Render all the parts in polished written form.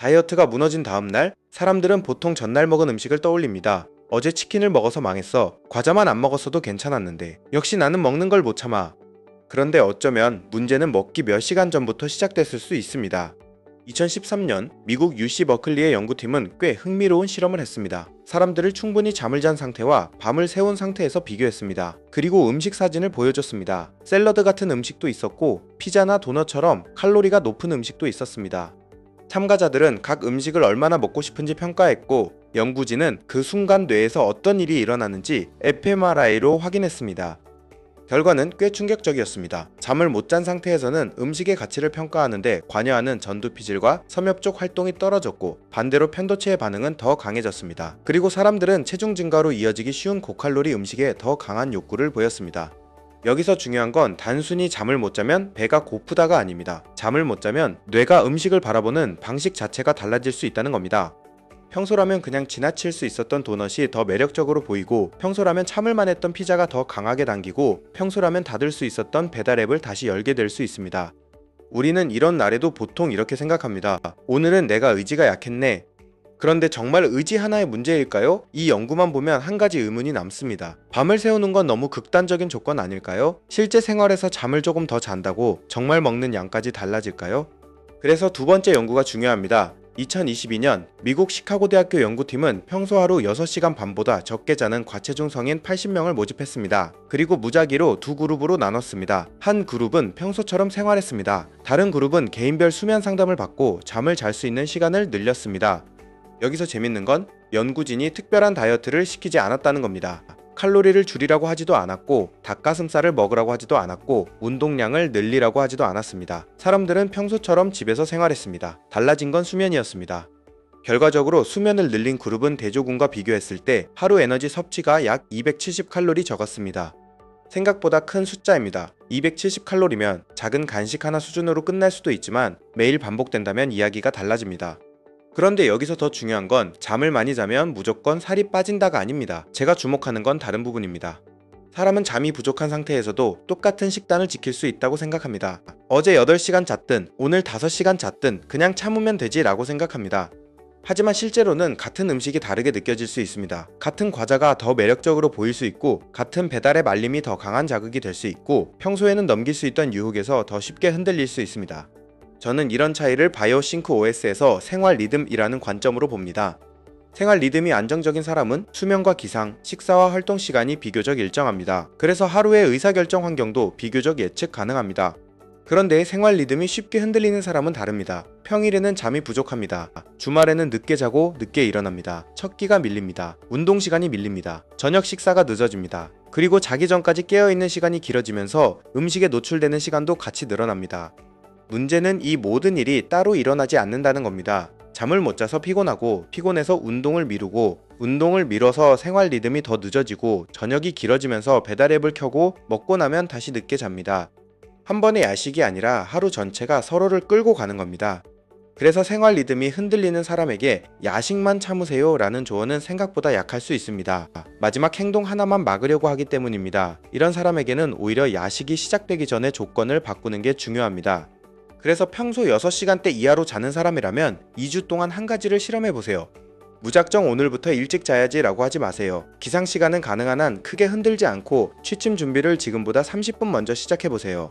다이어트가 무너진 다음날 사람들은 보통 전날 먹은 음식을 떠올립니다. 어제 치킨을 먹어서 망했어. 과자만 안 먹었어도 괜찮았는데. 역시 나는 먹는 걸 못 참아. 그런데 어쩌면 문제는 먹기 몇 시간 전부터 시작됐을 수 있습니다. 2013년 미국 UC 버클리의 연구팀은 꽤 흥미로운 실험을 했습니다. 사람들을 충분히 잠을 잔 상태와 밤을 새운 상태에서 비교했습니다. 그리고 음식 사진을 보여줬습니다. 샐러드 같은 음식도 있었고 피자나 도넛처럼 칼로리가 높은 음식도 있었습니다. 참가자들은 각 음식을 얼마나 먹고 싶은지 평가했고 연구진은 그 순간 뇌에서 어떤 일이 일어나는지 fMRI로 확인했습니다. 결과는 꽤 충격적이었습니다. 잠을 못 잔 상태에서는 음식의 가치를 평가하는데 관여하는 전두피질과 섬엽족 활동이 떨어졌고 반대로 편도체의 반응은 더 강해졌습니다. 그리고 사람들은 체중 증가로 이어지기 쉬운 고칼로리 음식에 더 강한 욕구를 보였습니다. 여기서 중요한 건 단순히 잠을 못 자면 배가 고프다가 아닙니다. 잠을 못 자면 뇌가 음식을 바라보는 방식 자체가 달라질 수 있다는 겁니다. 평소라면 그냥 지나칠 수 있었던 도넛이 더 매력적으로 보이고 평소라면 참을만 했던 피자가 더 강하게 당기고 평소라면 닫을 수 있었던 배달앱을 다시 열게 될 수 있습니다. 우리는 이런 날에도 보통 이렇게 생각합니다. 오늘은 내가 의지가 약했네. 그런데 정말 의지 하나의 문제일까요? 이 연구만 보면 한 가지 의문이 남습니다. 밤을 새우는 건 너무 극단적인 조건 아닐까요? 실제 생활에서 잠을 조금 더 잔다고 정말 먹는 양까지 달라질까요? 그래서 두 번째 연구가 중요합니다. 2022년 미국 시카고대학교 연구팀은 평소 하루 6시간 반보다 적게 자는 과체중 성인 80명을 모집했습니다. 그리고 무작위로 두 그룹으로 나눴습니다. 한 그룹은 평소처럼 생활했습니다. 다른 그룹은 개인별 수면 상담을 받고 잠을 잘 수 있는 시간을 늘렸습니다. 여기서 재밌는 건 연구진이 특별한 다이어트를 시키지 않았다는 겁니다. 칼로리를 줄이라고 하지도 않았고 닭가슴살을 먹으라고 하지도 않았고 운동량을 늘리라고 하지도 않았습니다. 사람들은 평소처럼 집에서 생활했습니다. 달라진 건 수면이었습니다. 결과적으로 수면을 늘린 그룹은 대조군과 비교했을 때 하루 에너지 섭취가 약 270칼로리 적었습니다. 생각보다 큰 숫자입니다. 270칼로리면 작은 간식 하나 수준으로 끝날 수도 있지만 매일 반복된다면 이야기가 달라집니다. 그런데 여기서 더 중요한 건 잠을 많이 자면 무조건 살이 빠진다가 아닙니다. 제가 주목하는 건 다른 부분입니다. 사람은 잠이 부족한 상태에서도 똑같은 식단을 지킬 수 있다고 생각합니다. 어제 8시간 잤든 오늘 5시간 잤든 그냥 참으면 되지 라고 생각합니다. 하지만 실제로는 같은 음식이 다르게 느껴질 수 있습니다. 같은 과자가 더 매력적으로 보일 수 있고 같은 배달의 말림이 더 강한 자극이 될 수 있고 평소에는 넘길 수 있던 유혹에서 더 쉽게 흔들릴 수 있습니다. 저는 이런 차이를 바이오싱크 OS에서 생활 리듬이라는 관점으로 봅니다. 생활 리듬이 안정적인 사람은 수면과 기상, 식사와 활동 시간이 비교적 일정합니다. 그래서 하루의 의사결정 환경도 비교적 예측 가능합니다. 그런데 생활 리듬이 쉽게 흔들리는 사람은 다릅니다. 평일에는 잠이 부족합니다. 주말에는 늦게 자고 늦게 일어납니다. 첫 끼가 밀립니다. 운동 시간이 밀립니다. 저녁 식사가 늦어집니다. 그리고 자기 전까지 깨어있는 시간이 길어지면서 음식에 노출되는 시간도 같이 늘어납니다. 문제는 이 모든 일이 따로 일어나지 않는다는 겁니다. 잠을 못 자서 피곤하고 피곤해서 운동을 미루고 운동을 미뤄서 생활 리듬이 더 늦어지고 저녁이 길어지면서 배달앱을 켜고 먹고 나면 다시 늦게 잡니다. 한 번의 야식이 아니라 하루 전체가 서로를 끌고 가는 겁니다. 그래서 생활 리듬이 흔들리는 사람에게 야식만 참으세요 라는 조언은 생각보다 약할 수 있습니다. 마지막 행동 하나만 막으려고 하기 때문입니다. 이런 사람에게는 오히려 야식이 시작되기 전에 조건을 바꾸는 게 중요합니다. 그래서 평소 6시간대 이하로 자는 사람이라면 2주 동안 한 가지를 실험해보세요. 무작정 오늘부터 일찍 자야지 라고 하지 마세요. 기상시간은 가능한 한 크게 흔들지 않고 취침 준비를 지금보다 30분 먼저 시작해보세요.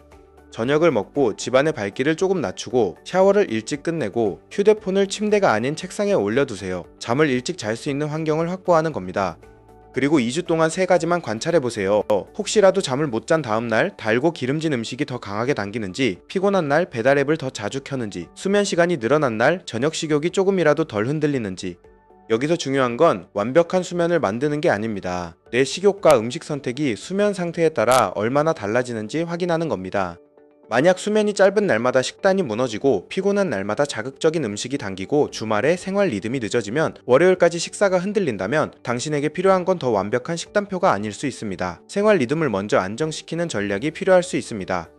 저녁을 먹고 집안의 밝기를 조금 낮추고 샤워를 일찍 끝내고 휴대폰을 침대가 아닌 책상에 올려두세요. 잠을 일찍 잘 수 있는 환경을 확보하는 겁니다. 그리고 2주 동안 3가지만 관찰해보세요. 혹시라도 잠을 못 잔 다음날 달고 기름진 음식이 더 강하게 당기는지, 피곤한 날 배달앱을 더 자주 켜는지, 수면 시간이 늘어난 날 저녁 식욕이 조금이라도 덜 흔들리는지. 여기서 중요한 건 완벽한 수면을 만드는 게 아닙니다. 내 식욕과 음식 선택이 수면 상태에 따라 얼마나 달라지는지 확인하는 겁니다. 만약 수면이 짧은 날마다 식단이 무너지고 피곤한 날마다 자극적인 음식이 당기고 주말에 생활 리듬이 늦어지면 월요일까지 식사가 흔들린다면 당신에게 필요한 건 더 완벽한 식단표가 아닐 수 있습니다. 생활 리듬을 먼저 안정시키는 전략이 필요할 수 있습니다.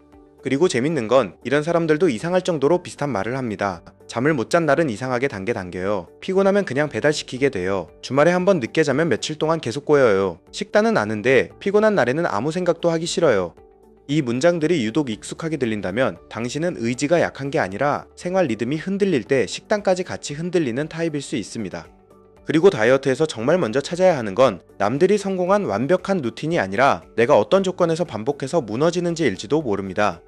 그리고 재밌는 건 이런 사람들도 이상할 정도로 비슷한 말을 합니다. 잠을 못 잔 날은 이상하게 당겨요. 피곤하면 그냥 배달시키게 돼요. 주말에 한번 늦게 자면 며칠 동안 계속 꼬여요. 식단은 아는데 피곤한 날에는 아무 생각도 하기 싫어요. 이 문장들이 유독 익숙하게 들린다면 당신은 의지가 약한 게 아니라 생활 리듬이 흔들릴 때 식단까지 같이 흔들리는 타입일 수 있습니다. 그리고 다이어트에서 정말 먼저 찾아야 하는 건 남들이 성공한 완벽한 루틴이 아니라 내가 어떤 조건에서 반복해서 무너지는지일지도 모릅니다.